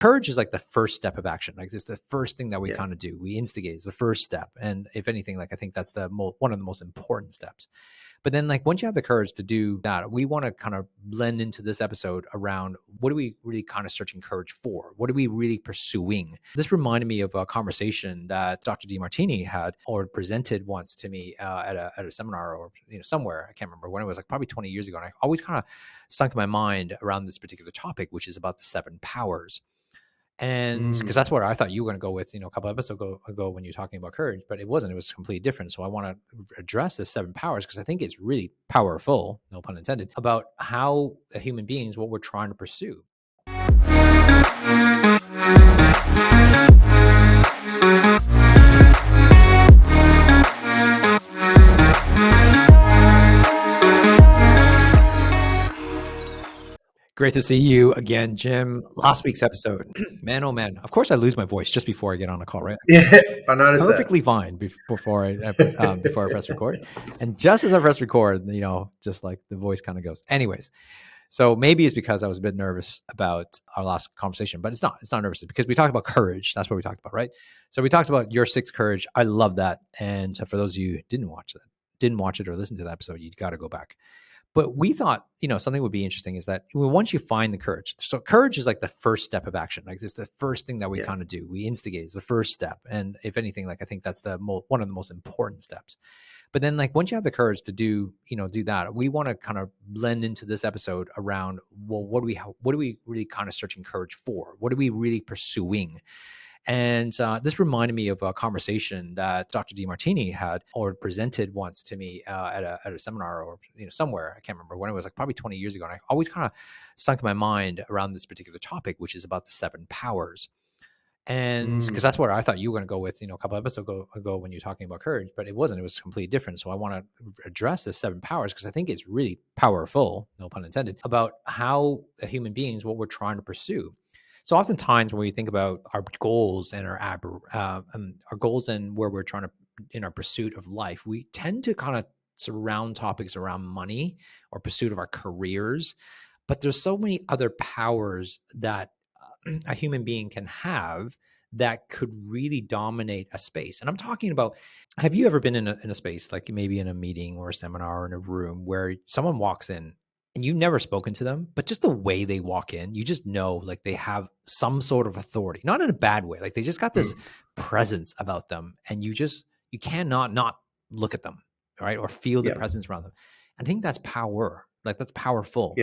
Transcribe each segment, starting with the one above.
Courage is like the first step of action. Like it's the first thing that we Yeah. kind of do. We instigate. It's the first step. And if anything, like I think that's one of the most important steps. But then like once you have the courage to do that, we want to kind of blend into this episode around what are we really kind of searching courage for? What are we really pursuing? This reminded me of a conversation that Dr. DiMartini had or presented once to me at a seminar or somewhere. I can't remember when. It was like probably 20 years ago. And I always kind of sunk in my mind around this particular topic, which is about the 7 powers. And because that's what I thought you were going to go with, a couple episodes ago when you're talking about courage, but it wasn't. It was completely different. So I want to address the 7 powers because I think it's really powerful, no pun intended, about how human beings, what we're trying to pursue. Great to see you again, Jim. Last week's episode, man, oh man. Of course, I lose my voice just before I get on a call, right? Yeah, I noticed perfectly fine before I press record, and just as I press record, just like the voice kind of goes. Anyways, so maybe it's because I was a bit nervous about our last conversation, but it's not. It's not nervous. It's because we talked about courage. That's what we talked about, right? So we talked about your 6 courage. I love that. And so for those of you who didn't watch it or listen to that episode, you got to go back. But we thought, something would be interesting is that once you find the courage, so courage is like the first step of action. Like it's the first thing that we kind of do. We instigate. It's the first step. And if anything, like I think that's one of the most important steps. But then like once you have the courage to do that, we want to kind of blend into this episode around, well, what are we really kind of searching courage for? What are we really pursuing? And this reminded me of a conversation that Dr. DiMartini had or presented once to me at a seminar or somewhere. I can't remember when. It was like probably 20 years ago. And I always kind of sunk in my mind around this particular topic, which is about the 7 powers. And because that's what I thought you were going to go with, a couple episodes ago when you're talking about courage, but it wasn't. It was completely different. So I want to address the 7 powers because I think it's really powerful, no pun intended, about how human beings, what we're trying to pursue. So oftentimes when we think about our goals and our goals and where we're trying to, in our pursuit of life, we tend to kind of surround topics around money or pursuit of our careers. But there's so many other powers that a human being can have that could really dominate a space. And I'm talking about, have you ever been in a space, like maybe in a meeting or a seminar or in a room where someone walks in and you've never spoken to them, but just the way they walk in, you just know like they have some sort of authority, not in a bad way. Like they just got this presence about them and you cannot not look at them, right? Or feel the presence around them. I think that's power. Like that's powerful,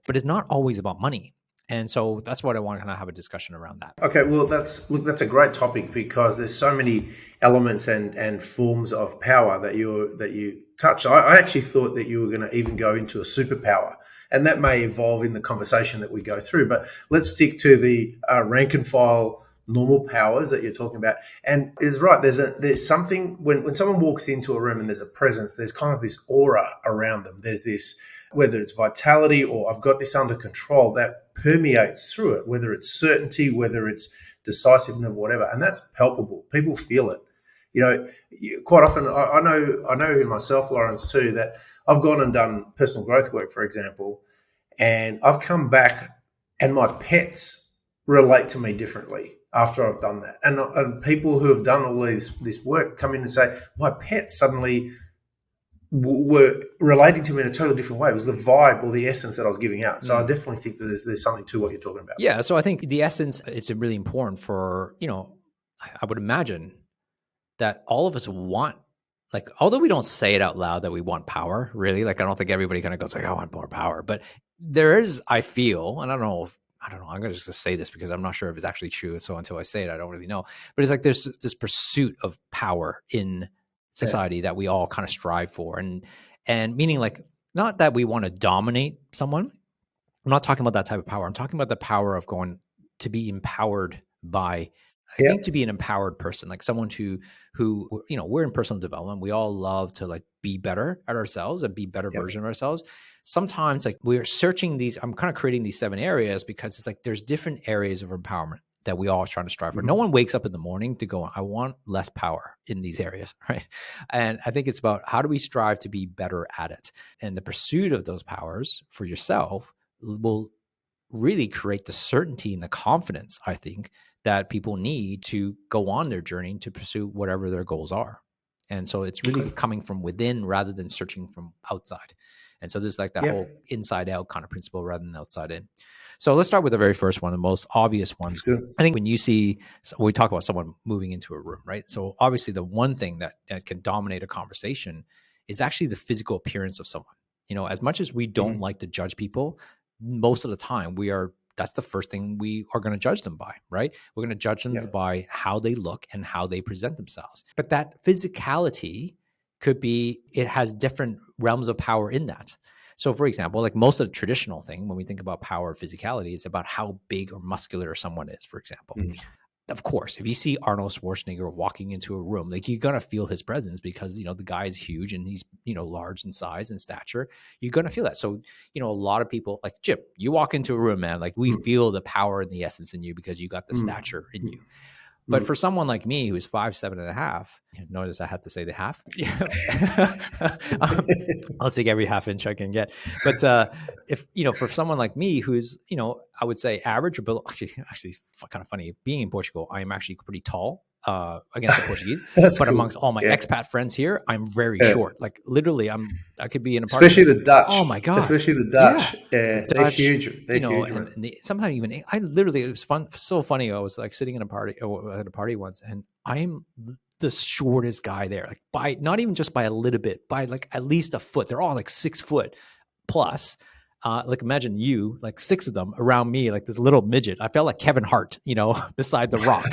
but it's not always about money. And so that's what I want to kind of have a discussion around that. Okay, well, that's a great topic because there's so many elements and forms of power that you touch. I actually thought that you were going to even go into a superpower, and that may evolve in the conversation that we go through. But let's stick to the rank and file normal powers that you're talking about. And it's right. There's something when someone walks into a room and there's a presence. There's kind of this aura around them. There's this, whether it's vitality or I've got this under control, that permeates through it, whether it's certainty, whether it's decisiveness, whatever. And that's palpable. People feel it. Quite often, I know in myself, Laurence, too, that I've gone and done personal growth work, for example, and I've come back and my pets relate to me differently after I've done that. And people who have done all this work come in and say, my pets suddenly were relating to me in a totally different way. It was the vibe or the essence that I was giving out. So I definitely think that there's something to what you're talking about. Yeah. So I think the essence, it's really important for, I would imagine that all of us want, like, although we don't say it out loud that we want power, really, like, I don't think everybody kind of goes like, I want more power, but there is, I feel, and I don't know, I'm going to just say this because I'm not sure if it's actually true. So until I say it, I don't really know, but it's like, there's this pursuit of power in society that we all kind of strive for. And meaning like, not that we want to dominate someone. I'm not talking about that type of power. I'm talking about the power of going to be empowered by, I think, to be an empowered person, like someone who, we're in personal development. We all love to like be better at ourselves and be better version of ourselves. Sometimes like we're searching these, I'm kind of creating these 7 areas because it's like, there's different areas of empowerment that we all are trying to strive for. No one wakes up in the morning to go, I want less power in these areas, right? And I think it's about how do we strive to be better at it? And the pursuit of those powers for yourself will really create the certainty and the confidence, I think, that people need to go on their journey to pursue whatever their goals are. And so it's really coming from within rather than searching from outside. And so there's like that whole inside out kind of principle rather than outside in. So let's start with the very first one, the most obvious one. I think when we talk about someone moving into a room, right? So obviously the one thing that can dominate a conversation is actually the physical appearance of someone. As much as we don't like to judge people, most of the time that's the first thing we are going to judge them by, right? We're going to judge them by how they look and how they present themselves. But that physicality it has different realms of power in that. So for example, like most of the traditional thing, when we think about power or physicality, is about how big or muscular someone is, for example. Of course, if you see Arnold Schwarzenegger walking into a room, like you're going to feel his presence because, the guy is huge and he's, large in size and stature. You're going to feel that. So, a lot of people like Jim, you walk into a room, man, like we feel the power and the essence in you because you got the stature in you. But for someone like me, who's 5'7.5", notice I have to say the half. I'll take every half inch I can get. But if for someone like me, who's I would say average or below, actually kind of funny. Being in Portugal, I am actually pretty tall against the Portuguese. But cool. Amongst all my expat friends here, I'm very short. Like literally, I could be in a especially the Dutch. Oh my god, especially the Dutch. Yeah, the Dutch, they're huge. They're huge. And sometimes even it was so funny. I was like sitting at a party once, and I'm the shortest guy there, like by not even just by a little bit, by like at least a foot. They're all like 6 foot plus. Like imagine you, like 6 of them around me, like this little midget. I felt like Kevin Hart, beside the Rock.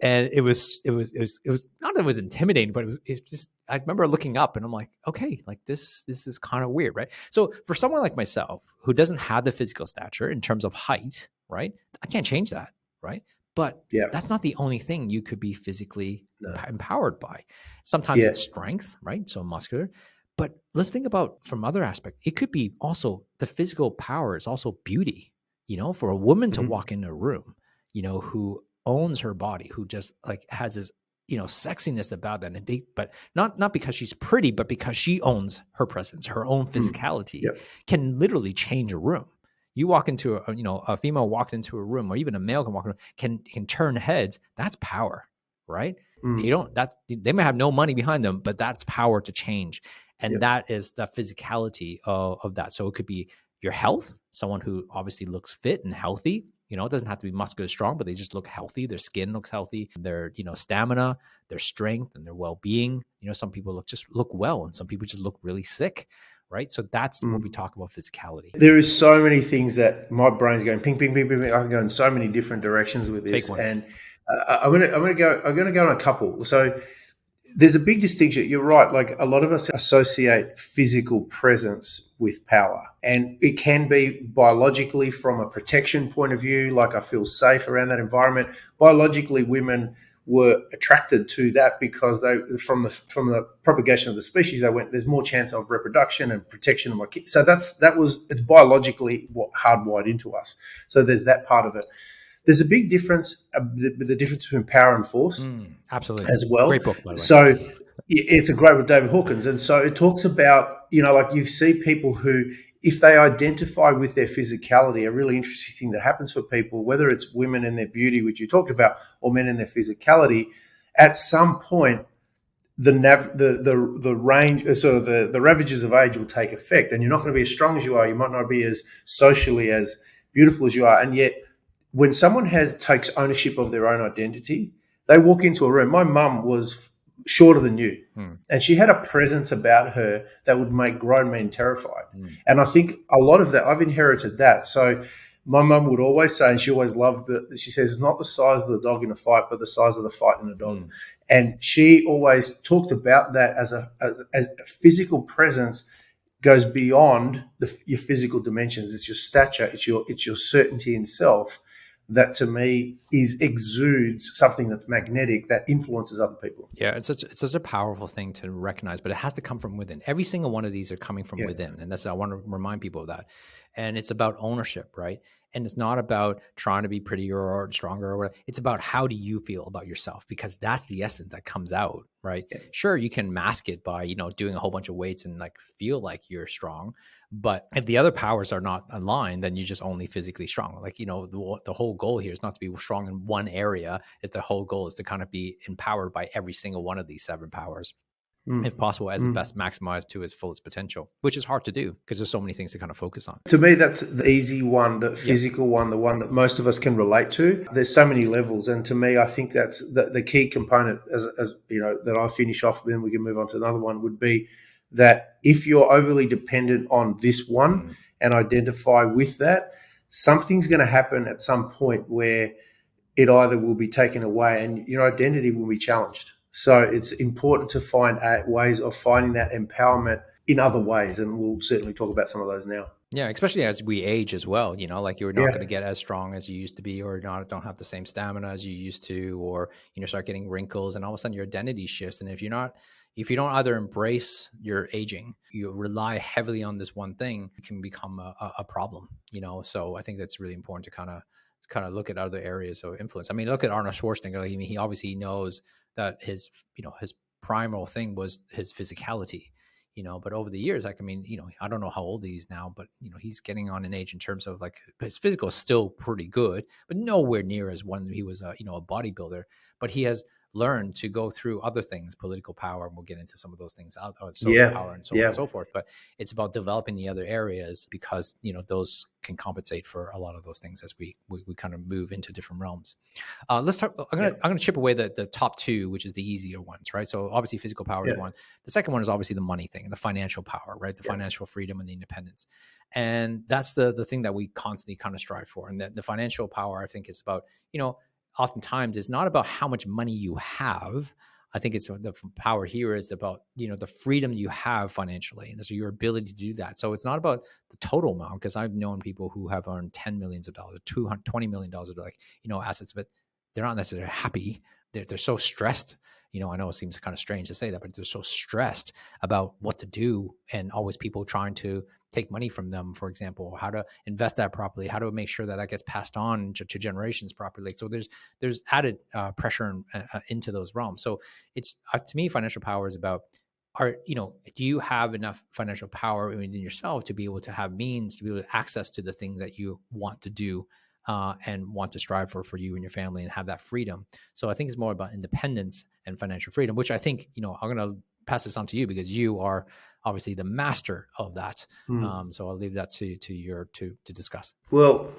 And it was not that it was intimidating, but it was just, I remember looking up and I'm like, okay, like this is kind of weird, right? So for someone like myself who doesn't have the physical stature in terms of height, right? I can't change that, right? But that's not the only thing you could be physically empowered by. Sometimes it's strength, right? So muscular. But let's think about from other aspect. It could be also the physical power is also beauty, for a woman to walk in a room, who owns her body, who just like has this, sexiness about that. And but not because she's pretty, but because she owns her presence, her own physicality can literally change a room. You walk into a female walks into a room, or even a male can walk in a room, can turn heads. That's power, right? They may have no money behind them, but that's power to change. And that is the physicality of that. So it could be your health, someone who obviously looks fit and healthy. It doesn't have to be muscular strong, but they just look healthy. Their skin looks healthy. Their, stamina, their strength, and their well-being. Some people look well, and some people just look really sick, right? So that's what we talk about physicality. There is so many things that my brain's going ping, ping, ping, ping, ping. I can go in so many different directions with this. And I'm gonna go on a couple. So there's a big distinction. You're right. Like a lot of us associate physical presence with power, and it can be biologically from a protection point of view. Like I feel safe around that environment. Biologically, women were attracted to that because they, from the propagation of the species, there's more chance of reproduction and protection of my kids. So it's biologically hardwired into us. So there's that part of it. There's a big difference, the difference between power and force, absolutely, as well. Great book, by the way. So it's a great with David Hawkins, and so it talks about like you see people who, if they identify with their physicality, a really interesting thing that happens for people, whether it's women in their beauty, which you talked about, or men in their physicality, at some point the range, sort of the ravages of age will take effect, and you're not going to be as strong as you are. You might not be as socially as beautiful as you are, and yet, when someone takes ownership of their own identity, they walk into a room. My mum was shorter than you, and she had a presence about her that would make grown men terrified. And I think a lot of that, I've inherited that. So my mum would always say, and she always loved she says, it's not the size of the dog in a fight, but the size of the fight in a dog. And she always talked about that as a physical presence goes beyond your physical dimensions. It's your stature. It's your certainty in self. That to me exudes something that's magnetic that influences other people. Yeah, it's such a powerful thing to recognize, but it has to come from within. Every single one of these are coming from within, and I want to remind people of that. And it's about ownership, right? And it's not about trying to be prettier or stronger or whatever. It's about how do you feel about yourself, because that's the essence that comes out, right? Yeah. Sure, you can mask it by doing a whole bunch of weights and like feel like you're strong, But if the other powers are not aligned, then you're just only physically strong. Like, the whole goal here is not to be strong in one area. It's the whole goal is to kind of be empowered by every single one of these 7 powers, if possible, as the best maximized to its fullest potential, which is hard to do because there's so many things to kind of focus on. To me, that's the easy one, the physical one, the one that most of us can relate to. There's so many levels. And to me, I think that's the key component, as that I finish off, then we can move on to another one, would be that if you're overly dependent on this one and identify with that, something's going to happen at some point where it either will be taken away and your identity will be challenged. So it's important to find ways of finding that empowerment in other ways. And we'll certainly talk about some of those now. Yeah, especially as we age as well, like you're not going to get as strong as you used to be, or don't have the same stamina as you used to, or, start getting wrinkles, and all of a sudden your identity shifts. And if you don't either embrace your aging, you rely heavily on this one thing, it can become a problem, So I think that's really important to kind of look at other areas of influence. I mean, look at Arnold Schwarzenegger. I mean, he obviously knows that his primal thing was his physicality, but over the years, like, I mean, I don't know how old he is now, but, he's getting on in age in terms of like his physical is still pretty good, but nowhere near as when he was a bodybuilder. But he has learned to go through other things, political power, and we'll get into some of those things, social power and so on and so forth. But it's about developing the other areas because, those can compensate for a lot of those things as we kind of move into different realms. Let's talk. I'm gonna chip away the top 2, which is the easier ones, right? So obviously physical power is one. The second one is obviously the money thing, the financial power, right? The financial freedom and the independence. And that's the thing that we constantly kind of strive for. And the financial power, I think, is about, oftentimes it's not about how much money you have. I think it's the power here is about, the freedom you have financially, and so your ability to do that. So it's not about the total amount, because I've known people who have earned $10 million, $20 million of assets, but they're not necessarily happy. They're so stressed. I know it seems kind of strange to say that, but they're so stressed about what to do, and always people trying to take money from them, for example, how to invest that properly, how to make sure that gets passed on to generations properly. So there's added pressure into those realms. So it's to me, financial power is about, do you have enough financial power within yourself to be able to have means to be able to access to the things that you want to do and want to strive for you and your family, and have that freedom. So I think it's more about independence and financial freedom, which I think, I'm going to pass this on to you because you are obviously the master of that. So I'll leave that to discuss. Well,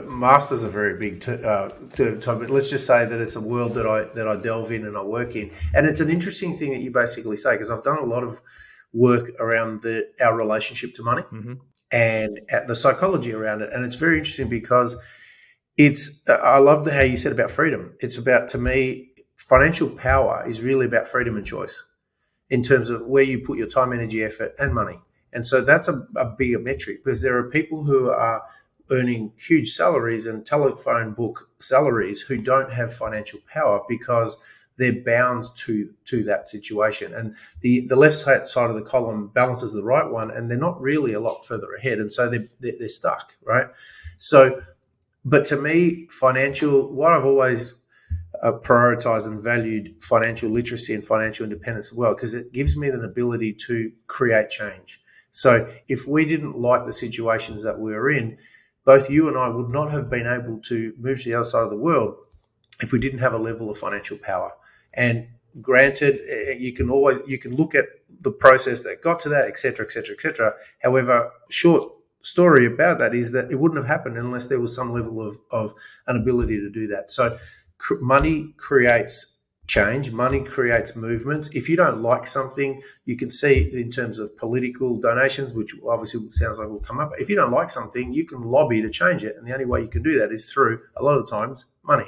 master's a very big term, but let's just say that it's a world that I delve in and I work in. And it's an interesting thing that you basically say, because I've done a lot of work around our relationship to money and the psychology around it. And it's very interesting because I love how you said about freedom. It's about, to me, financial power is really about freedom and choice in terms of where you put your time, energy, effort, and money. And so that's a bigger metric, because there are people who are earning huge salaries and telephone book salaries who don't have financial power because they're bound to that situation. And the left side of the column balances the right one, and they're not really a lot further ahead. And so they're stuck, right? So, but to me, what I've always prioritized and valued financial literacy and financial independence as well, because it gives me an ability to create change. So if we didn't like the situations that we were in, both you and I would not have been able to move to the other side of the world if we didn't have a level of financial power. And granted, you can look at the process that got to that, et cetera, et cetera, et cetera. However, short story about that is that it wouldn't have happened unless there was some level of an ability to do that. So money creates change. Money creates movements. If you don't like something, you can see in terms of political donations, which obviously sounds like will come up. If you don't like something, you can lobby to change it. And the only way you can do that is through, a lot of the times, money.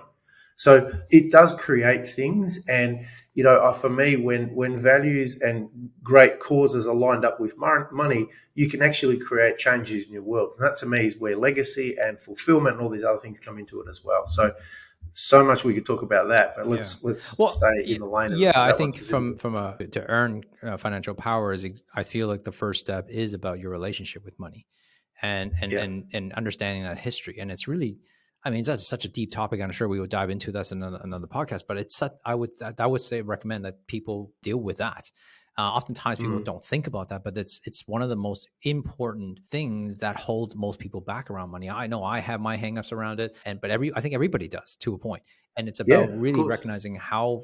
So it does create things. And, for me, when values and great causes are lined up with money, you can actually create changes in your world. And that, to me, is where legacy and fulfillment and all these other things come into it as well. So much we could talk about that, but let's stay in the lane. I think to earn financial power I feel like the first step is about your relationship with money, and understanding that history. And it's really, it's such a deep topic. I'm sure we will dive into this in another podcast. But I would recommend that people deal with that. Oftentimes people don't think about that, but it's one of the most important things that hold most people back around money. I know I have my hangups around it, but I think everybody does to a point. And it's Yeah, about of really course. recognizing how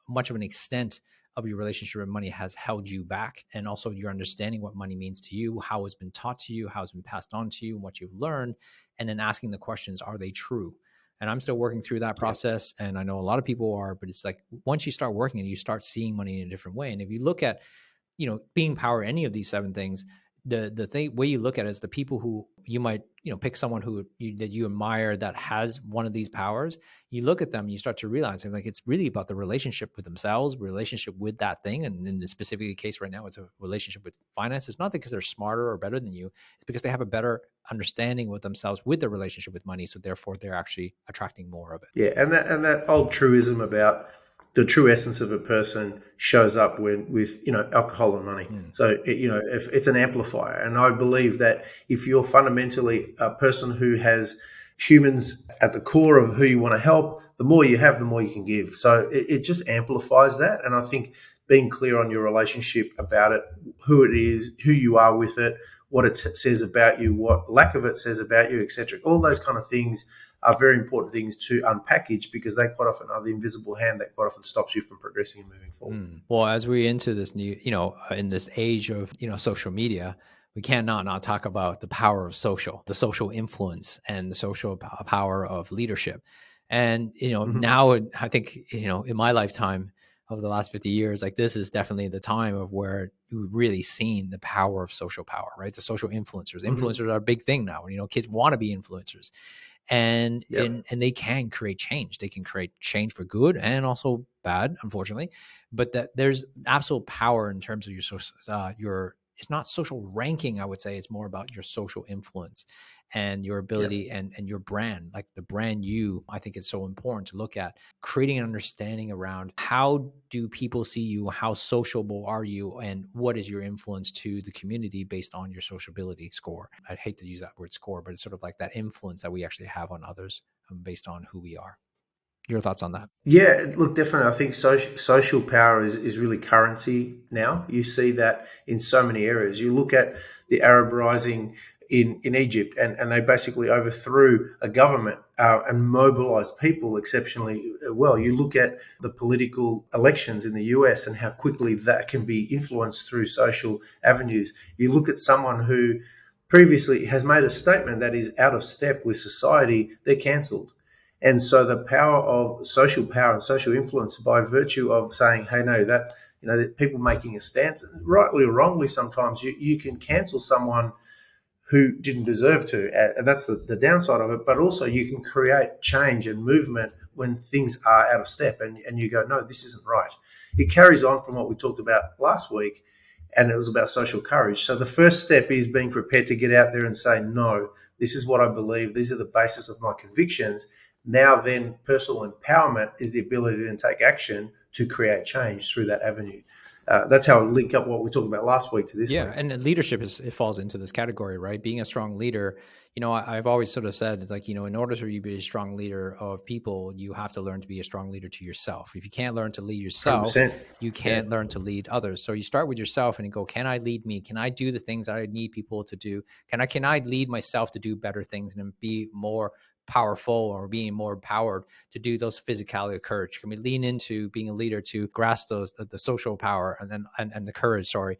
much of an extent of your relationship with money has held you back, and also your understanding what money means to you, how it's been taught to you, how it's been passed on to you, and what you've learned, and then asking the questions, are they true? And I'm still working through that Yeah. process, and I know a lot of people are, but it's like once you start working and you start seeing money in a different way. And if you look at, being power, any of these seven things, the thing way you look at it is the people who you might, pick someone that you admire that has one of these powers. You look at them and you start to realize like it's really about the relationship with themselves, relationship with that thing. And in the specific case right now, it's a relationship with finance. It's not because they're smarter or better than you. It's because they have a better understanding with themselves with their relationship with money. So therefore they're actually attracting more of it. Yeah, and that old truism about the true essence of a person shows up with alcohol and money. So if it's an amplifier, and I believe that if you're fundamentally a person who has humans at the core of who you want to help, the more you have, the more you can give. So it just amplifies that, and I think being clear on your relationship about it, who it is, who you are with it, what it says about you, what lack of it says about you, etc. All those kind of things are very important things to unpackage, because they quite often are the invisible hand that quite often stops you from progressing and moving forward. Well, as we into this new, in this age of, social media, we can't not talk about the power of the social influence, and the social power of leadership. And, Mhm. now I think, in my lifetime of the last 50 years, like this is definitely the time of where we've really seen the power of social power, right? The social influencers. Mhm. Influencers are a big thing now. Kids want to be influencers, and Yep. they can create change. They can create change for good and also bad, unfortunately. But that there's absolute power in terms of your it's not social ranking. I would say it's more about your social influence and your Yep. ability, and your brand, like the brand you. I think it's so important to look at creating an understanding around how do people see you, how sociable are you, and what is your influence to the community based on your sociability score. I'd hate to use that word score, but it's sort of like that influence that we actually have on others, based on who we are. Your thoughts on that? Yeah, look, definitely. I think social power is really currency now. You see that in so many areas. You look at the Arab Rising in Egypt, and they basically overthrew a government and mobilized people exceptionally well. You look at the political elections in the US and how quickly that can be influenced through social avenues. You look at someone who previously has made a statement that is out of step with society, they're cancelled. And so the power and social influence, by virtue of saying, hey, no, that people making a stance, rightly or wrongly, sometimes you can cancel someone who didn't deserve to. And that's the downside of it. But also you can create change and movement when things are out of step, and you go, no, this isn't right. It carries on from what we talked about last week, and it was about social courage. So the first step is being prepared to get out there and say, no, this is what I believe. These are the basis of my convictions. Now then, personal empowerment is the ability to then take action to create change through that avenue. That's how I link up what we talked about last week to this Yeah, week. and leadership it falls into this category, right? Being a strong leader, I've always sort of said, like, in order for you to be a strong leader of people, you have to learn to be a strong leader to yourself. If you can't learn to lead yourself, 100%. you Yeah. can't learn to lead others. So you start with yourself and you go, can I lead me? Can I do the things that I need people to do? Can I lead myself to do better things and be more powerful, or being more empowered to do those physicality of courage? Can we lean into being a leader to grasp those the social power, and then and the courage, sorry.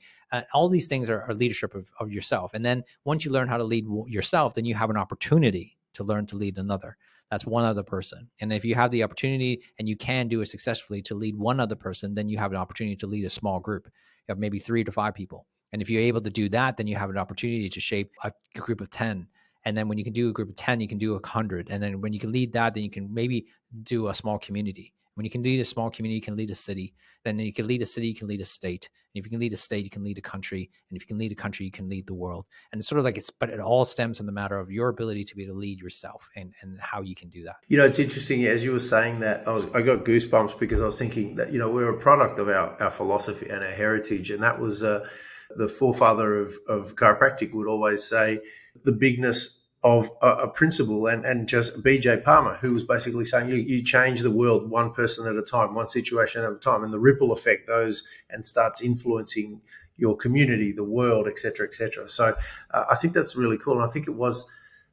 All these things are leadership of yourself. And then once you learn how to lead yourself, then you have an opportunity to learn to lead another. That's one other person. And if you have the opportunity and you can do it successfully to lead one other person, then you have an opportunity to lead a small group. You have maybe 3 to 5 people. And if you're able to do that, then you have an opportunity to shape a group of 10. And then when you can do a group of 10, you can do 100. And then when you can lead that, then you can maybe do a small community. When you can lead a small community, you can lead a city. Then you can lead a city, you can lead a state. And if you can lead a state, you can lead a country. And if you can lead a country, you can lead the world. And it's sort of like but it all stems from the matter of your ability to be able to lead yourself, and how you can do that. It's interesting as you were saying that. I got goosebumps because I was thinking that we're a product of our philosophy and our heritage, and that was the forefather of chiropractic would always say the bigness of a principle, and just B.J. Palmer, who was basically saying you change the world one person at a time, one situation at a time, and the ripple effect goes and starts influencing your community, the world, et cetera, et cetera. So I think that's really cool. And I think it was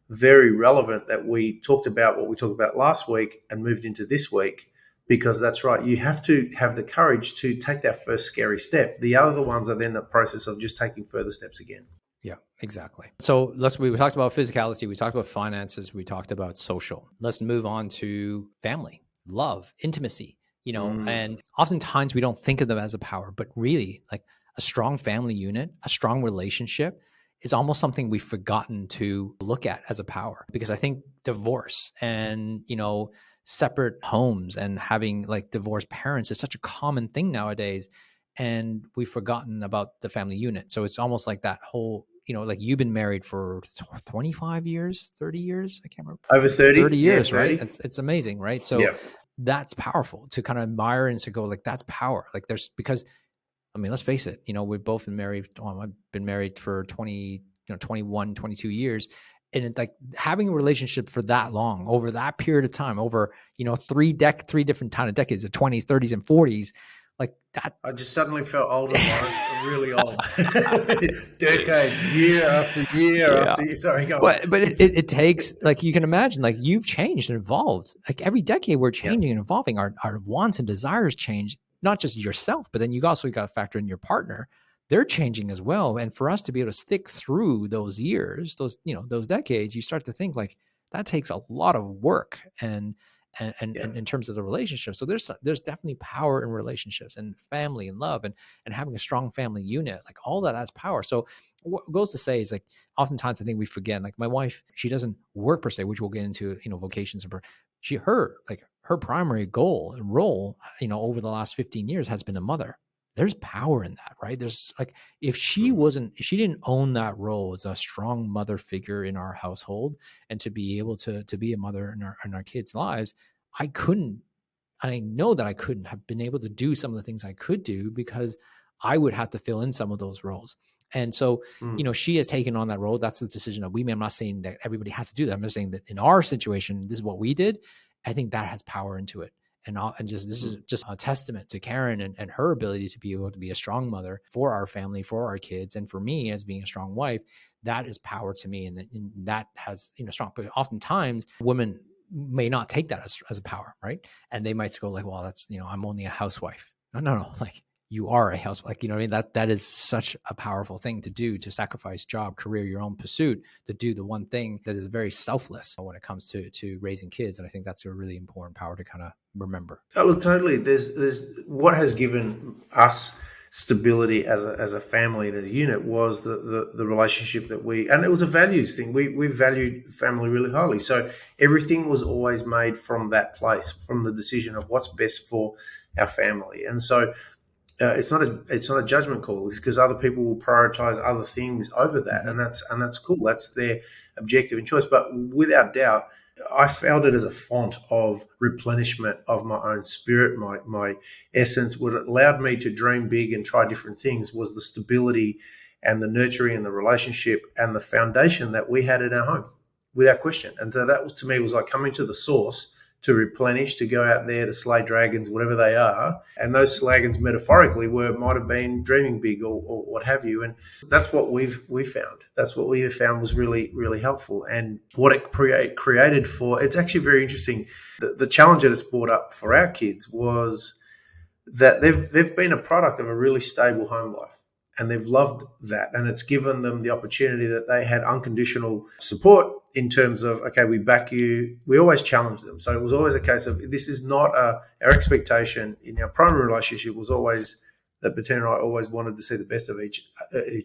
very relevant that we talked about what we talked about last week and moved into this week, because that's right. You have to have the courage to take that first scary step. The other ones are then the process of just taking further steps again. Yeah, exactly. So we talked about physicality, we talked about finances, we talked about social. Let's move on to family, love, intimacy, and oftentimes we don't think of them as a power, but really, like, a strong family unit, a strong relationship is almost something we've forgotten to look at as a power, because I think divorce and, separate homes and having like divorced parents is such a common thing nowadays. And we've forgotten about the family unit. So it's almost like that whole, like you've been married for 25 years, 30 years. I can't remember. Over 30. 30 years, yeah, 30. right? It's amazing, right? So that's powerful to kind of admire and to go like, that's power. Like because, I mean, let's face it, we've both been married. I've been married for 21, 22 years. And it's like having a relationship for that long, over that period of time, over, three different kind of decades, the 20s, 30s, and 40s, like that. I just suddenly felt older, Laurence. I'm really old. Decades, year after year after year. Sorry, go on. But it takes, like, you can imagine, like, you've changed and evolved. Like every decade we're changing and evolving. Our wants and desires change, not just yourself, but then you also got to factor in your partner. They're changing as well. And for us to be able to stick through those years, those decades, you start to think like that takes a lot of work and in terms of the relationship. So there's definitely power in relationships and family and love and having a strong family unit, like all that's power. So what goes to say is, like, oftentimes I think we forget, like my wife, she doesn't work per se, which we'll get into, vocations of her, her primary goal and role, over the last 15 years has been a mother. There's power in that, right? There's like, if she didn't own that role as a strong mother figure in our household, and to be able to be a mother in our kids' lives, I know that I couldn't have been able to do some of the things I could do, because I would have to fill in some of those roles. And so, she has taken on that role. That's the decision that we made. I'm not saying that everybody has to do that. I'm just saying that in our situation, this is what we did. I think that has power into it. And this is just a testament to Karen and her ability to be able to be a strong mother for our family, for our kids, and for me as being a strong wife. That is power to me, and that has strong. But oftentimes women may not take that as a power, right? And they might go like, "Well, that's I'm only a housewife." No, like, you are a housewife. Like, I mean, that is such a powerful thing to do, to sacrifice job, career, your own pursuit, to do the one thing that is very selfless when it comes to raising kids. And I think that's a really important power to kind of remember. Oh, look, totally. There's what has given us stability as a family and as a unit was the relationship that and it was a values thing. We valued family really highly. So everything was always made from that place, from the decision of what's best for our family. And so it's not a judgment call, because other people will prioritize other things over that, and that's cool. That's their objective and choice. But without doubt, I found it as a font of replenishment of my own spirit, my essence. What allowed me to dream big and try different things was the stability and the nurturing and the relationship and the foundation that we had in our home, without question. And so that was, to me, was like coming to the source, to replenish, to go out there to slay dragons, whatever they are. And those slagons metaphorically might have been dreaming big or what have you. And that's what we found. That's what we have found was really, really helpful. And what it created for, it's actually very interesting. The challenge that it's brought up for our kids was that they've been a product of a really stable home life. And they've loved that. And it's given them the opportunity that they had unconditional support in terms of, okay, we back you. We always challenged them. So it was always a case of, this is not our expectation in our primary relationship was always that Bettina and I always wanted to see the best of each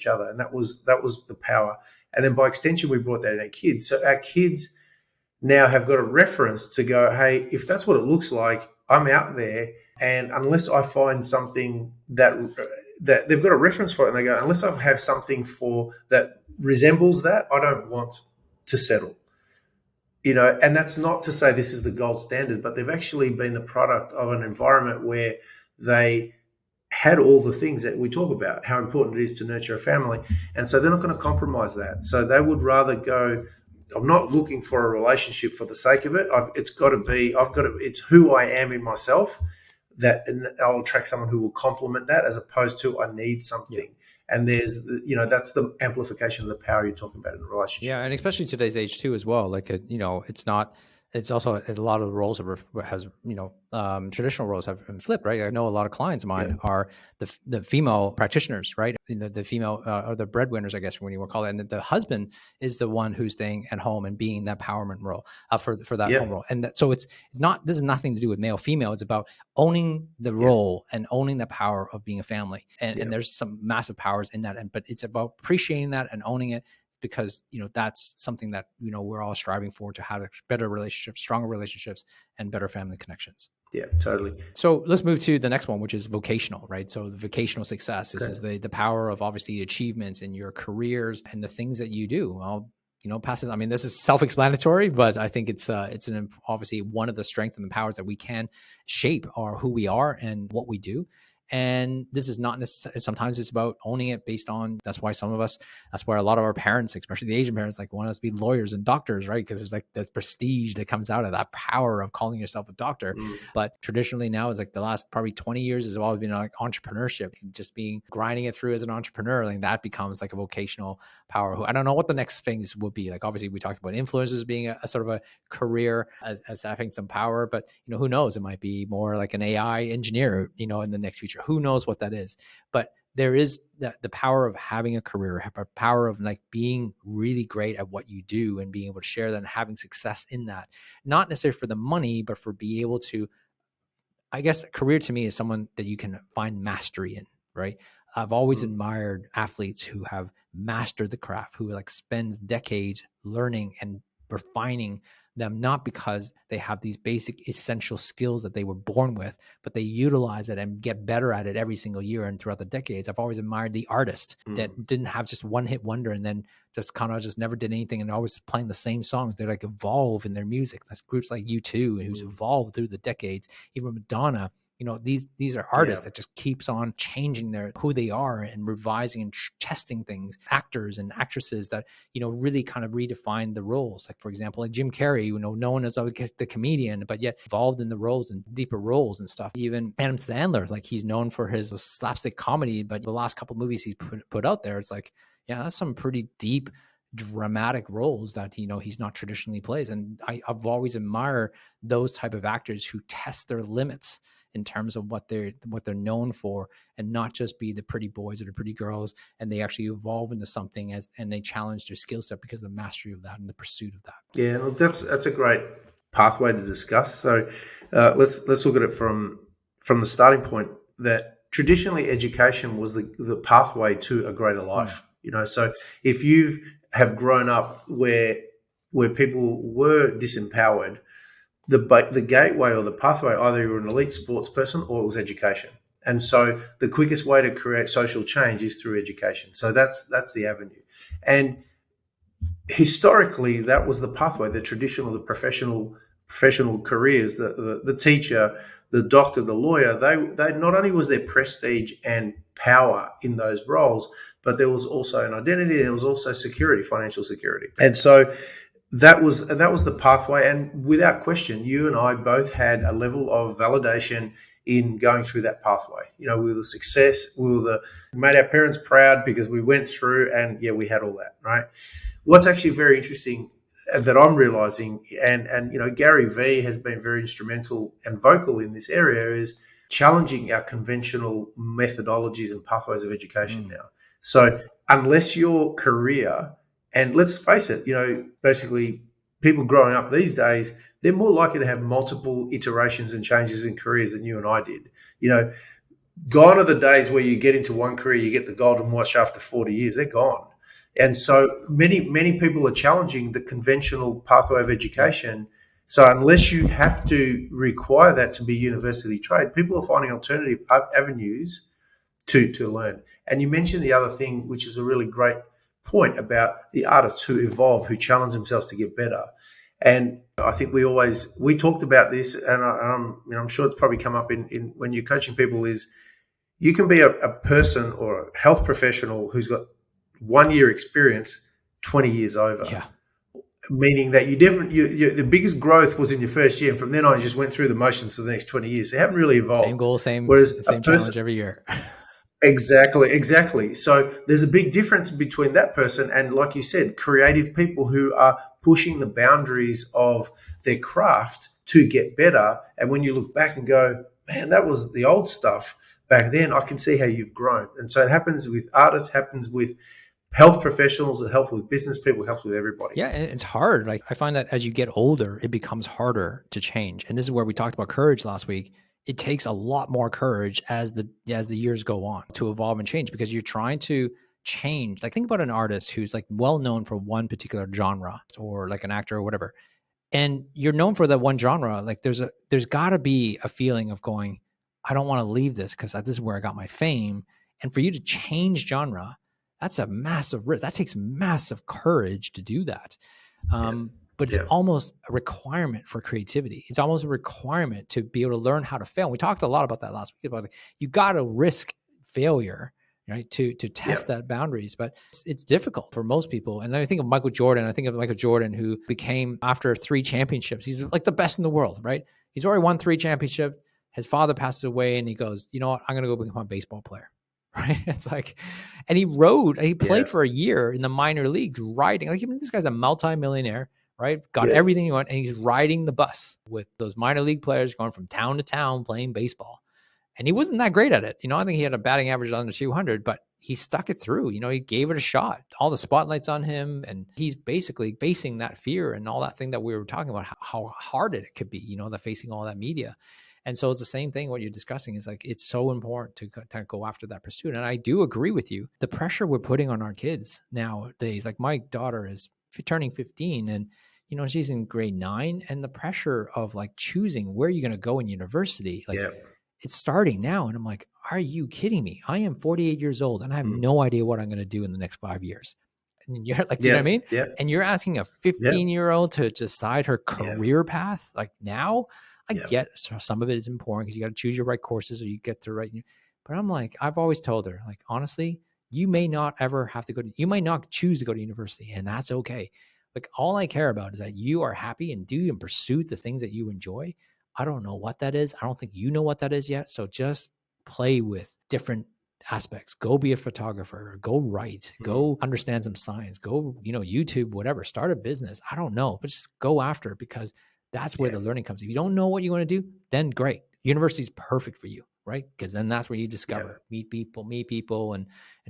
other. And that was the power. And then by extension, we brought that in our kids. So our kids now have got a reference to go, hey, if that's what it looks like, I'm out there. And unless I find something that they've got a reference for it, and they go, unless I have something for that resembles that, I don't want to settle. And that's not to say this is the gold standard, but they've actually been the product of an environment where they had all the things that we talk about, how important it is to nurture a family. And so they're not going to compromise that. So they would rather go I'm not looking for a relationship for the sake of it. It's who I am in myself, that and I'll attract someone who will complement that, as opposed to I need something. Yeah. And that's the amplification of the power you're talking about in a relationship. Yeah, and especially today's age too, as well. Like, it's not. It's also a lot of the roles traditional roles have been flipped, right? I know a lot of clients of mine are the female practitioners, right? The female or the breadwinners, I guess, when you want to call it. And the husband is the one who's staying at home and being that empowerment role for that home role. And so it's not. This is nothing to do with male female. It's about owning the role and owning the power of being a family. And there's some massive powers in that. But it's about appreciating that and owning it, because that's something that we're all striving for, to have better relationships, stronger relationships, and better family connections. Yeah, totally. So let's move to the next one, which is vocational, right? So the vocational success, this is the power of obviously achievements in your careers and the things that you do. I'll pass it. I mean, this is self-explanatory, but I think it's obviously one of the strengths and the powers that we can shape are who we are and what we do. And this is not necessarily, sometimes it's about owning it based on, that's why a lot of our parents, especially the Asian parents, want us to be lawyers and doctors, right? Because there's this prestige that comes out of that power of calling yourself a doctor. But traditionally now, it's the last probably 20 years has always been entrepreneurship, just grinding it through as an entrepreneur. That becomes a vocational power. I don't know what the next things will be. Obviously we talked about influencers being a sort of a career as having some power, but who knows? It might be more like an AI engineer, in the next future. Who knows what that is? But there is the power of having a career, a power of being really great at what you do and being able to share that and having success in that. Not necessarily for the money, but for being able to, I guess, a career to me is someone that you can find mastery in, right? I've always admired athletes who have mastered the craft, who spends decades learning and refining them, not because they have these basic essential skills that they were born with, but they utilize it and get better at it every single year and throughout the decades. I've always admired the artist that didn't have just one hit wonder and then just never did anything and always playing the same songs. They evolve in their music. That's groups like U2 who's evolved through the decades. Even Madonna. These are artists that just keeps on changing who they are and revising and testing things. Actors and actresses that, really kind of redefine the roles. For example, Jim Carrey, known as the comedian, but yet evolved in the roles and deeper roles and stuff. Even Adam Sandler, he's known for his slapstick comedy, but the last couple of movies he's put out there, it's that's some pretty deep, dramatic roles that he's not traditionally plays. And I've always admired those type of actors who test their limits in terms of what they're known for, and not just be the pretty boys or the pretty girls, and they actually evolve into something and they challenge their skill set because of the mastery of that and the pursuit of that. Yeah, well, that's a great pathway to discuss. So let's look at it from the starting point that traditionally education was the pathway to a greater life. So if you have grown up where people were disempowered, the gateway or the pathway, either you were an elite sports person or it was education. And so the quickest way to create social change is through education. So that's the avenue. And historically, that was the pathway, the traditional, the professional careers, the teacher, the doctor, the lawyer. They not only was there prestige and power in those roles, but there was also an identity. There was also security, financial security. And so that was the pathway, and without question, you and I both had a level of validation in going through that pathway. We were the success, made our parents proud because we went through, and we had all that, right? What's actually very interesting that I'm realizing, and Gary Vee has been very instrumental and vocal in this area, is challenging our conventional methodologies and pathways of education now. So unless your career, and let's face it, basically people growing up these days, they're more likely to have multiple iterations and changes in careers than you and I did. Gone are the days where you get into one career, you get the golden watch after 40 years. They're gone. And so many people are challenging the conventional pathway of education. So unless you have to require that to be university trained, people are finding alternative avenues to learn. And you mentioned the other thing, which is a really great point about the artists who evolve, who challenge themselves to get better. And I think we talked about this, and I'm sure it's probably come up in when you're coaching people, is you can be a person or a health professional who's got 1 year experience 20 years over. Yeah. meaning that the biggest growth was in your first year, and from then on, you just went through the motions for the next 20 years. So you haven't really evolved. Same goal, same Whereas a person, challenge every year. Exactly. So there's a big difference between that person and, like you said, creative people who are pushing the boundaries of their craft to get better. And when you look back and go, man, that was the old stuff back then, I can see how you've grown. And so it happens with artists, happens with health professionals, it helps with business people, it helps with everybody. Yeah, and it's hard. Like I find that as you get older, it becomes harder to change. And this is where we talked about courage last week. It takes a lot more courage as the years go on to evolve and change, because you're trying to change. Like think about an artist who's like well known for one particular genre, or like an actor or whatever. And you're known for that one genre. Like there's gotta be a feeling of going, I don't want to leave this because this is where I got my fame. And for you to change genre, that's a massive risk. That takes massive courage to do that. But it's almost a requirement for creativity. It's almost a requirement to be able to learn how to fail. And we talked a lot about that last week, about you got to risk failure, right? To test that boundaries. But it's difficult for most people. And I think of Michael Jordan, who became, after 3 championships, he's like the best in the world, right? He's already won 3 championships. His father passes away and he goes, you know what? I'm going to go become a baseball player. Right. It's like, and he played for a year in the minor leagues riding. Like, this guy's a multi-millionaire, right? Got everything he wanted. And he's riding the bus with those minor league players going from town to town playing baseball. And he wasn't that great at it. I think he had a batting average of under 200, but he stuck it through. He gave it a shot. All the spotlight's on him. And he's basically facing that fear and all that thing that we were talking about, how hard it could be, the facing all that media. And so it's the same thing. What you're discussing is like, it's so important to kind of go after that pursuit. And I do agree with you. The pressure we're putting on our kids nowadays, like my daughter is turning 15 and, she's in grade 9, and the pressure of like choosing where you're going to go in university, like it's starting now. And I'm like, are you kidding me? I am 48 years old and I have no idea what I'm going to do in the next 5 years. And you're like, you know what I mean? Yeah. And you're asking a 15-year-old to decide her career path. Like now, I get some of it is important because you got to choose your right courses, or you get the right. But I'm like, I've always told her, like, honestly, you may not ever have to you might not choose to go to university, and that's okay. Like, all I care about is that you are happy and do and pursue the things that you enjoy. I don't know what that is. I don't think you know what that is yet. So just play with different aspects. Go be a photographer, go write, go understand some science, go, YouTube, whatever, start a business. I don't know, but just go after it, because that's where the learning comes. If you don't know what you want to do, then great. University is perfect for you, right? Because then that's where you discover, meet people and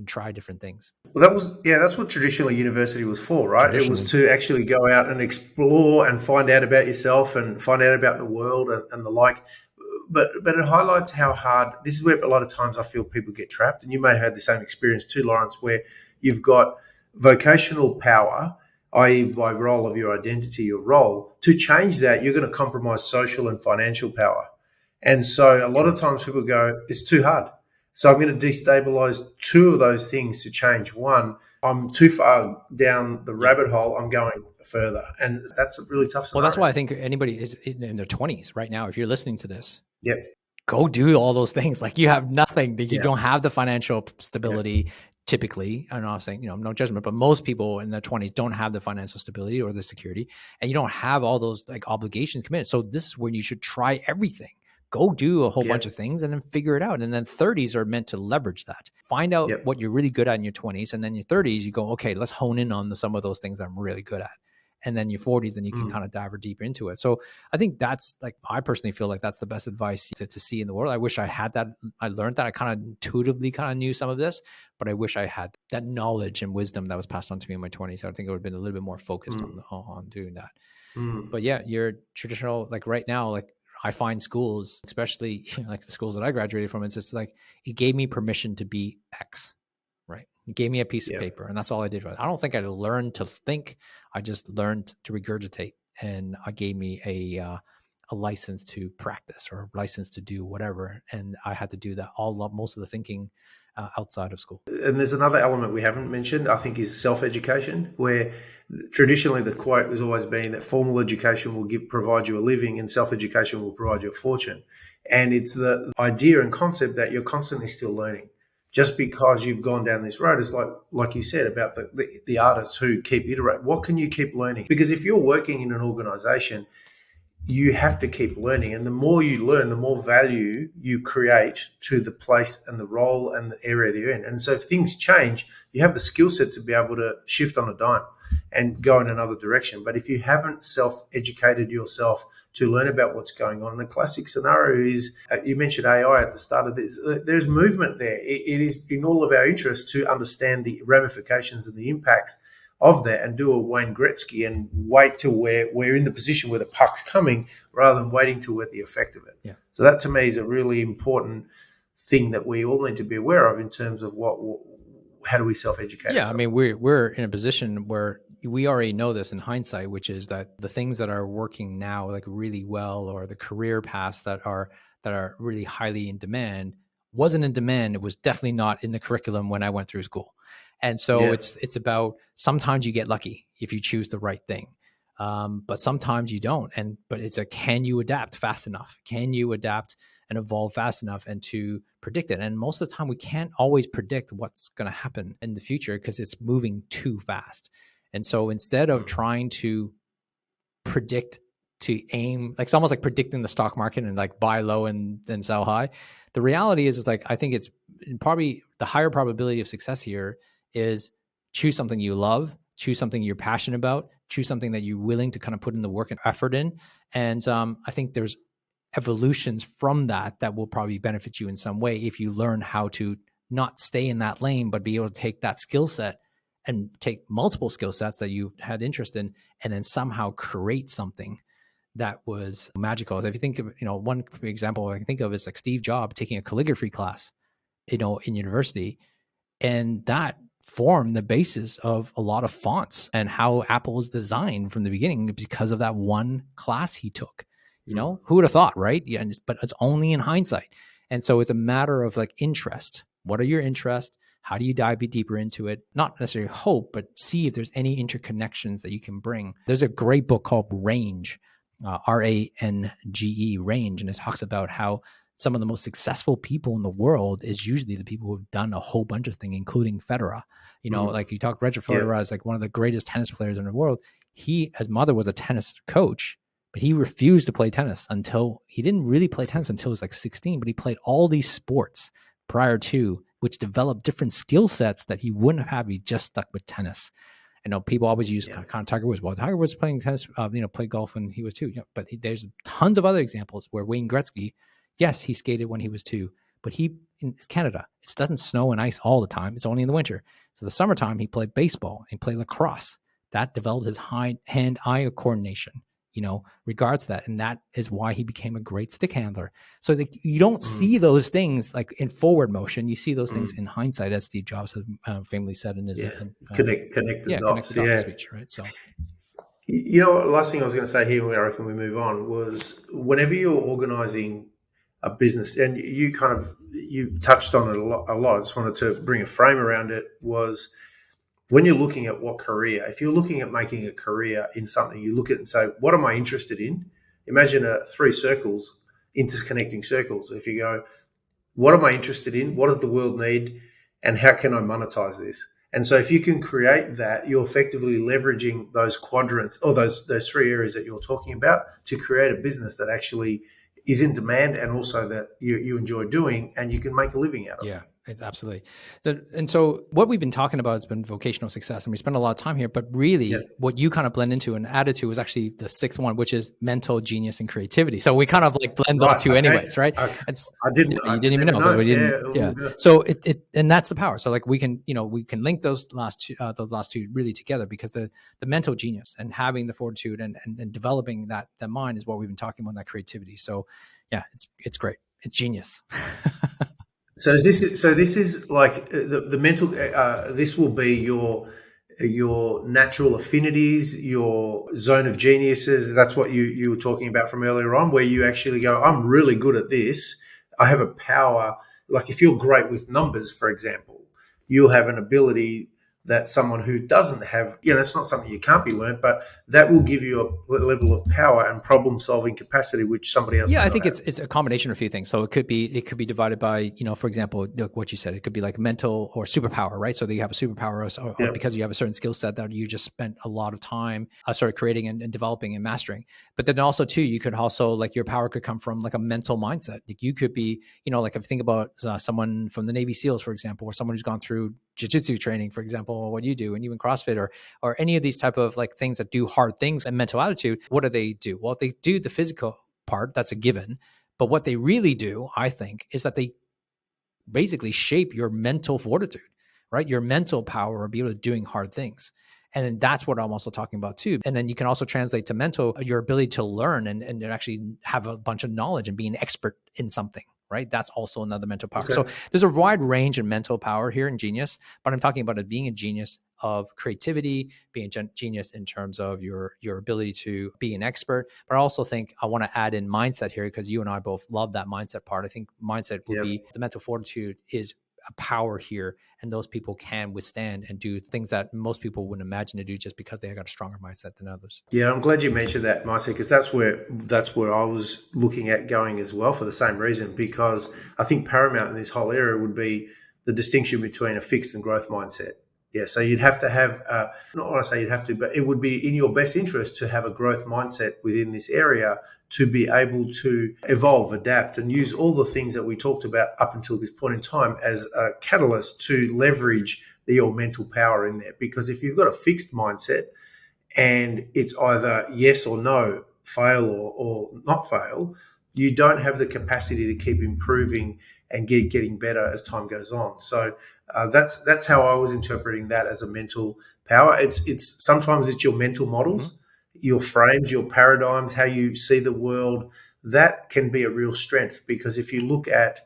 try different things. Well, that's what traditionally university was for, right? It was to actually go out and explore and find out about yourself and find out about the world and the like. But it highlights how hard, this is where a lot of times I feel people get trapped. And you may have had the same experience too, Laurence, where you've got vocational power, i.e. by role of your identity, your role. To change that, you're going to compromise social and financial power. And so a lot of times people go, it's too hard. So I'm going to destabilize 2 of those things to change. One, I'm too far down the rabbit hole, I'm going further. And that's a really tough scenario. Well, that's why I think anybody is in their 20s right now, if you're listening to this, go do all those things. Like, you have nothing, you don't have the financial stability. Typically, I'm not saying, no judgment, but most people in their 20s don't have the financial stability or the security, and you don't have all those like obligations committed. So this is when you should try everything. Go do a whole bunch of things and then figure it out. And then 30s are meant to leverage that. Find out what you're really good at in your 20s. And then your 30s, you go, okay, let's hone in on some of those things I'm really good at. And then your 40s, then you can kind of dive deeper into it. So I think that's like, I personally feel like that's the best advice to see in the world. I wish I had that. I learned that. I kind of intuitively kind of knew some of this, but I wish I had that knowledge and wisdom that was passed on to me in my 20s. I think I would have been a little bit more focused on doing that. But yeah, your traditional, like right now, like I find schools, especially like the schools that I graduated from, it's just like, it gave me permission to be X. Right. It gave me a piece of paper, and that's all I did. I don't think I learned to think. I just learned to regurgitate, and I gave me a license to practice or a license to do whatever. And I had to do that most of the thinking outside of school. And there's another element we haven't mentioned, I think, is self-education, where traditionally the quote has always been that formal education will provide you a living and self-education will provide you a fortune. And it's the idea and concept that you're constantly still learning. just because you've gone down this road. It's like you said about the artists who keep iterating. What can you keep learning? Because if you're working in an organization, you have to keep learning. And the more you learn, the more value you create to the place and the role and the area that you're in. And so if things change, you have the skill set to be able to shift on a dime and go in another direction. But if you haven't self-educated yourself to learn about what's going on, and the classic scenario is, you mentioned AI at the start of this, there's movement there. It is in all of our interests to understand the ramifications and the impacts of that and do a Wayne Gretzky and wait till we're in the position where the puck's coming rather than waiting till we're the effect of it. Yeah. So that to me is a really important thing that we all need to be aware of in terms of how do we self-educate ourselves? I mean, we're in a position where we already know this in hindsight, which is that the things that are working now like really well, or the career paths that are really highly in demand, wasn't in demand. It was definitely not in the curriculum when I went through school. And so it's about, sometimes you get lucky if you choose the right thing. But sometimes you don't. But it's can you adapt fast enough? Can you adapt and evolve fast enough and to predict it? And most of the time we can't always predict what's going to happen in the future because it's moving too fast. And so instead of trying to predict, to aim, like it's almost like predicting the stock market and like buy low and then sell high. The reality is like, I think it's probably the higher probability of success here is choose something you love, choose something you're passionate about, choose something that you're willing to kind of put in the work and effort in. And I think there's evolutions from that will probably benefit you in some way if you learn how to not stay in that lane, but be able to take that skill set and take multiple skill sets that you've had interest in and then somehow create something that was magical. If you think of, one example I can think of is like Steve Jobs taking a calligraphy class, in university, and that formed the basis of a lot of fonts and how Apple was designed from the beginning because of that one class he took. Who would have thought, right? Yeah, but it's only in hindsight. And so it's a matter of like interest. What are your interests? How do you dive deeper into it? Not necessarily hope, but see if there's any interconnections that you can bring. There's a great book called Range, Range, Range, and it talks about how some of the most successful people in the world is usually the people who have done a whole bunch of things, including Federer. Like you talk, Roger Federer is like one of the greatest tennis players in the world. His mother was a tennis coach, but he refused to play tennis he didn't really play tennis until he was like 16, but he played all these sports prior to, which developed different skill sets that he wouldn't have if he just stuck with tennis. I know people always use kind of Tiger Woods. Well, Tiger Woods playing tennis, played golf when he was 2. But there's tons of other examples where Wayne Gretzky, yes, he skated when he was 2, but in Canada, it doesn't snow and ice all the time. It's only in the winter. So the summertime, he played baseball and played lacrosse. That developed his hand-eye coordination, regards that. And that is why he became a great stick handler. So you don't see those things like in forward motion. You see those things in hindsight, as Steve Jobs has famously said in his connect the dots speech, right? So, last thing I was going to say here, I reckon we move on, was whenever you're organizing a business, and you touched on it a lot. I just wanted to bring a frame around it. Was when you're looking at what career, if you're looking at making a career in something, you look at it and say, what am I interested in? Imagine 3 circles, interconnecting circles. If you go, what am I interested in? What does the world need? And how can I monetize this? And so if you can create that, you're effectively leveraging those quadrants or those 3 areas that you're talking about to create a business that actually is in demand and also that you enjoy doing and you can make a living out of it. Yeah, it's absolutely. And so what we've been talking about has been vocational success, and we spend a lot of time here, but really what you kind of blend into and added to was actually the 6th one, which is mental genius and creativity. So we kind of like blend those two anyways, right? I didn't even know. So and that's the power. So like we can link those last two really together, because the mental genius and having the fortitude and developing that mind is what we've been talking about, that creativity. So yeah, it's great. It's genius. So this is like the mental. This will be your natural affinities, your zone of geniuses. That's what you were talking about from earlier on, where you actually go, I'm really good at this. I have a power. Like if you're great with numbers, for example, you'll have an ability that someone who doesn't have, it's not something you can't be learned, but that will give you a level of power and problem solving capacity which somebody else. Yeah, I think it's a combination of a few things. So it could be divided by, for example, what you said. It could be like mental or superpower, right? So that you have a superpower, or because you have a certain skill set that you just spent a lot of time sort of creating and developing and mastering. But then also too, you could also, like, your power could come from like a mental mindset. Like you could be, like if you think about someone from the Navy SEALs, for example, or someone who's gone through jiu-jitsu training, for example, or what you do, and even CrossFit or any of these type of like things that do hard things and mental attitude. What do? Well, they do the physical part, that's a given. But what they really do, I think, is that they basically shape your mental fortitude, right? Your mental power of being able to doing hard things. And that's what I'm also talking about too. And then you can also translate to mental, your ability to learn and actually have a bunch of knowledge and be an expert in something, right? That's also another mental power. Okay. So there's a wide range of mental power here in genius, but I'm talking about it being a genius of creativity, being a genius in terms of your ability to be an expert. But I also think I want to add in mindset here, because you and I both love that mindset part. I think mindset will be the mental fortitude is a power here, and those people can withstand and do things that most people wouldn't imagine to do just because they got a stronger mindset than others. Yeah, I'm glad you mentioned that, mindset, because that's where I was looking at going as well, for the same reason, because I think paramount in this whole area would be the distinction between a fixed and growth mindset. Yeah, so you'd have to have, not want to say you'd have to, but it would be in your best interest to have a growth mindset within this area to be able to evolve, adapt, and use all the things that we talked about up until this point in time as a catalyst to leverage your mental power in there. Because if you've got a fixed mindset and it's either yes or no, fail or not fail, you don't have the capacity to keep improving and getting better as time goes on. So that's how I was interpreting that as a mental power. It's sometimes it's your mental models, your frames, your paradigms, how you see the world. That can be a real strength, because if you look at,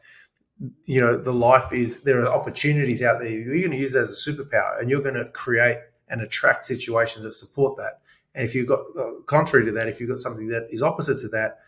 the life is, there are opportunities out there. You're going to use that as a superpower, and you're going to create and attract situations that support that. And if you've got, contrary to that, if you've got something that is opposite to that,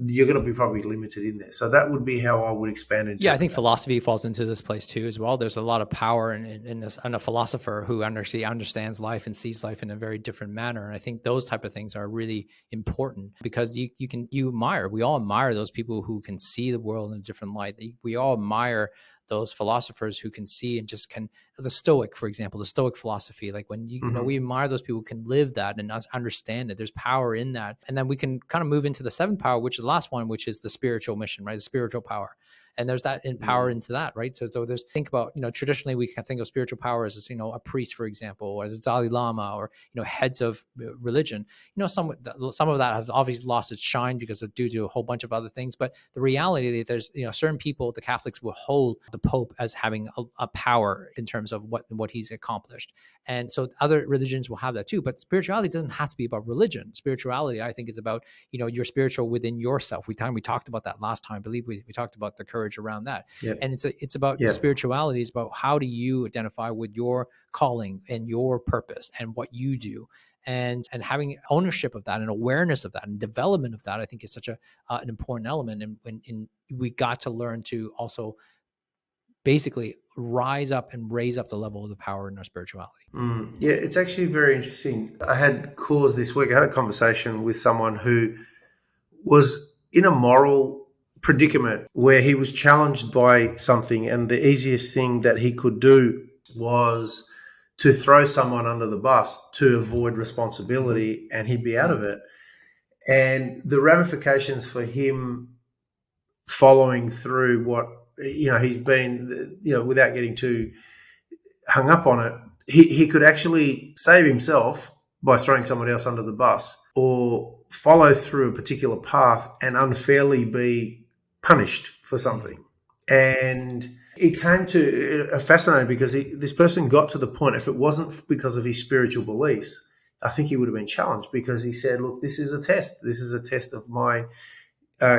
you're going to be probably limited in there. So that would be how I would expand it. Yeah, I think philosophy falls into this place too as well. There's a lot of power in a philosopher who understands life and sees life in a very different manner. And I think those type of things are really important, because we all admire those people who can see the world in a different light. We all admire those philosophers who can see and just can, the Stoic, for example, the Stoic philosophy, like when we admire those people who can live that and understand it. There's power in that. And then we can kind of move into the seventh power, which is the last one, which is the spiritual mission, right? The spiritual power. And there's that in power into that, right? So there's, think about, traditionally we can think of spiritual power as, a priest, for example, or the Dalai Lama, or, heads of religion. Some of that has obviously lost its shine because of due to a whole bunch of other things. But the reality that there's, certain people, the Catholics will hold the Pope as having a power in terms of what he's accomplished. And so other religions will have that too. But spirituality doesn't have to be about religion. Spirituality, I think, is about, you're spiritual within yourself. We talked about that last time. I believe we talked about the courage around that. Yep. And it's about spirituality is about how do you identify with your calling and your purpose and what you do, and having ownership of that and awareness of that and development of that. I think is such an important element. And we got to learn to also basically rise up and raise up the level of the power in our spirituality. Yeah, it's actually very interesting. I had calls this week. I had a conversation with someone who was in a moral predicament where he was challenged by something, and the easiest thing that he could do was to throw someone under the bus to avoid responsibility, and he'd be out of it. And the ramifications for him following through what he's been, without getting too hung up on it, he could actually save himself by throwing someone else under the bus, or follow through a particular path and unfairly be punished for something. And it came to fascinating, because this person got to the point, if it wasn't because of his spiritual beliefs, I think he would have been challenged, because he said, look, this is a test. This is a test of my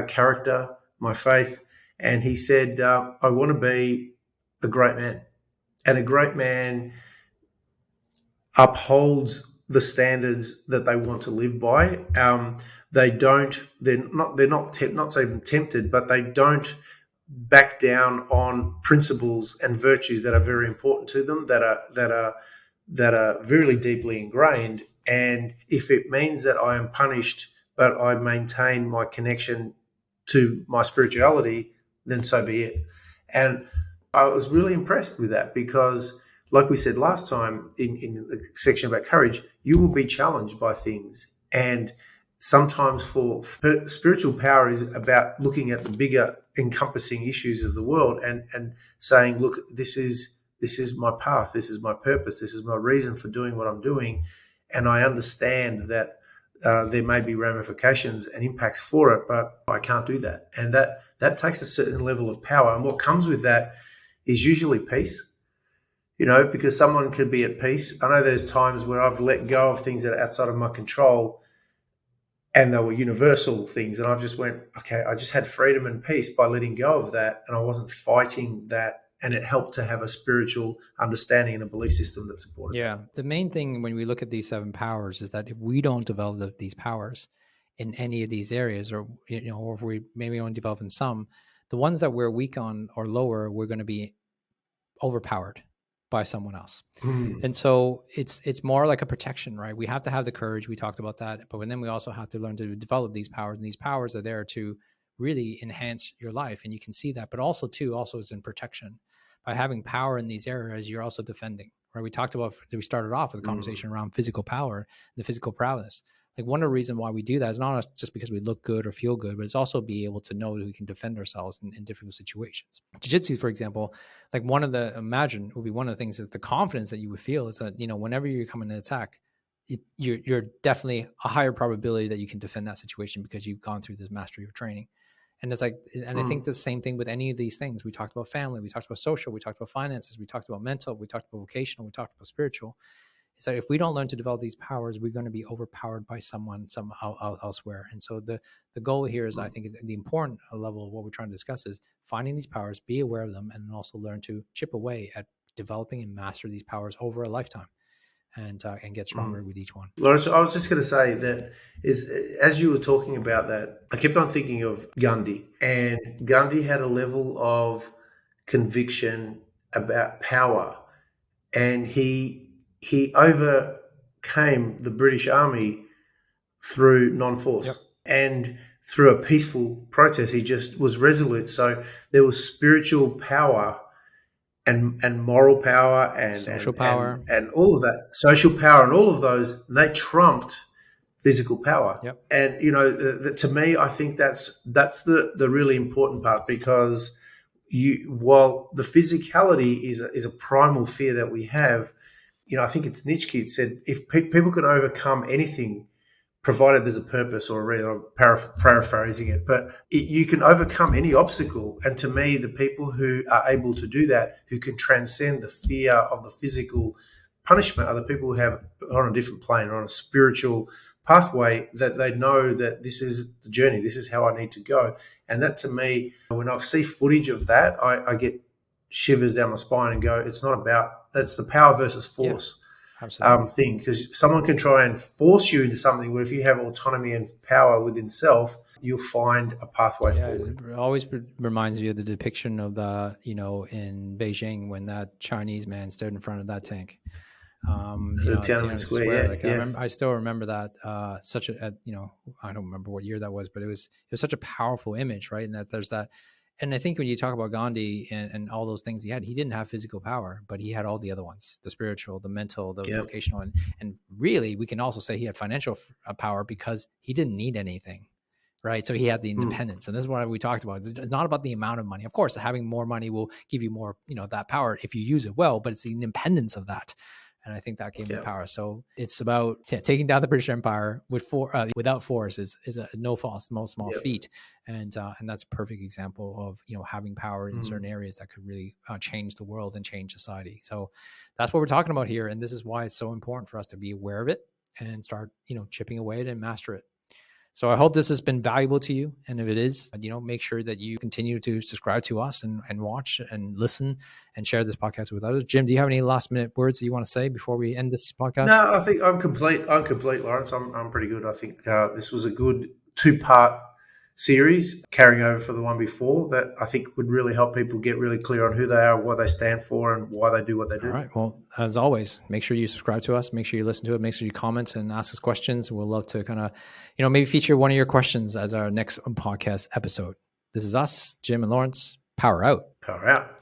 character, my faith. And he said, I want to be a great man. And a great man upholds the standards that they want to live by. They're not even tempted, but they don't back down on principles and virtues that are very important to them, that are that are really deeply ingrained. And if it means that I am punished, but I maintain my connection to my spirituality, then so be it. And I was really impressed with that because, like we said last time in the section about courage, you will be challenged by things. And sometimes for spiritual power is about looking at the bigger encompassing issues of the world and saying, look, this is my path, this is my purpose, this is my reason for doing what I'm doing. And I understand that there may be ramifications and impacts for it, but I can't do that. And that takes a certain level of power. And what comes with that is usually peace, because someone could be at peace. I know there's times where I've let go of things that are outside of my control and they were universal things. And I've just went, okay, I just had freedom and peace by letting go of that. And I wasn't fighting that. And it helped to have a spiritual understanding and a belief system that supported. Yeah. The main thing when we look at these 7 powers is that if we don't develop these powers in any of these areas, or, or if we maybe only develop in some, the ones that we're weak on or lower, we're going to be overpowered by someone else. And so it's more like a protection, right? We have to have the courage. We talked about that, but then we also have to learn to develop these powers, and these powers are there to really enhance your life. And you can see that, but also is in protection. By having power in these areas, you're also defending, right? We started off with a conversation around physical power and the physical prowess. Like, one of the reasons why we do that is not just because we look good or feel good, but it's also be able to know that we can defend ourselves in difficult situations. Jiu-jitsu, for example, like one of the things is the confidence that you would feel is that, whenever you're coming to attack, you're definitely a higher probability that you can defend that situation because you've gone through this mastery of training. And it's like, and I think the same thing with any of these things. We talked about family, we talked about social, we talked about finances, we talked about mental, we talked about vocational, we talked about spiritual. Is that if we don't learn to develop these powers, we're going to be overpowered by someone somehow elsewhere. And so the goal here is, I think, is the important level of what we're trying to discuss is finding these powers, be aware of them, and also learn to chip away at developing and master these powers over a lifetime. And get stronger with each one. Laurence, I was just going to say that as you were talking about that, I kept on thinking of Gandhi. And Gandhi had a level of conviction about power. And he overcame the British Army through non-force. Yep. And through a peaceful protest, he just was resolute. So there was spiritual power and moral power and social power and all of that, social power and all of those, and they trumped physical power. Yep. And to me, I think that's the really important part, because while the physicality is a primal fear that we have, I think it's Nietzsche said, if people can overcome anything, provided there's a purpose, or paraphrasing it, but you can overcome any obstacle. And to me, the people who are able to do that, who can transcend the fear of the physical punishment, are the people who are on a different plane, or on a spiritual pathway, that they know that this is the journey, this is how I need to go. And that, to me, when I see footage of that, I get shivers down my spine and go, it's not about, that's the power versus force. Yeah. Thing, because someone can try and force you into something, where if you have autonomy and power within self, you'll find a pathway forward. It always reminds you of the depiction of in Beijing, when that Chinese man stood in front of that tank. The Tiananmen Square. Yeah. I still remember that. I don't remember what year that was, but it was such a powerful image, right? And that there's that. And I think when you talk about Gandhi and all those things he didn't have physical power, but he had all the other ones: the spiritual, the mental, the vocational, and really we can also say he had financial power, because he didn't need anything, right? So he had the independence. And this is what we talked about. It's not about the amount of money. Of course, having more money will give you more, that power if you use it well, but it's the independence of that. And I think that gave him power. So it's about taking down the British Empire without force is a no small feat. And that's a perfect example of, having power in certain areas that could really change the world and change society. So that's what we're talking about here. And this is why it's so important for us to be aware of it and start, chipping away at it and master it. So I hope this has been valuable to you. And if it is, make sure that you continue to subscribe to us and watch and listen and share this podcast with others. Jim, do you have any last minute words that you want to say before we end this podcast? No, I think I'm complete, Laurence. I'm pretty good. I think this was a good 2-part series, carrying over for the one before, that I think would really help people get really clear on who they are, what they stand for, and why they do what they do. All right. Well, as always, make sure you subscribe to us. Make sure you listen to it. Make sure you comment and ask us questions. We'll love to kind of, maybe feature one of your questions as our next podcast episode. This is us, Jim and Laurence. Power out. Power out.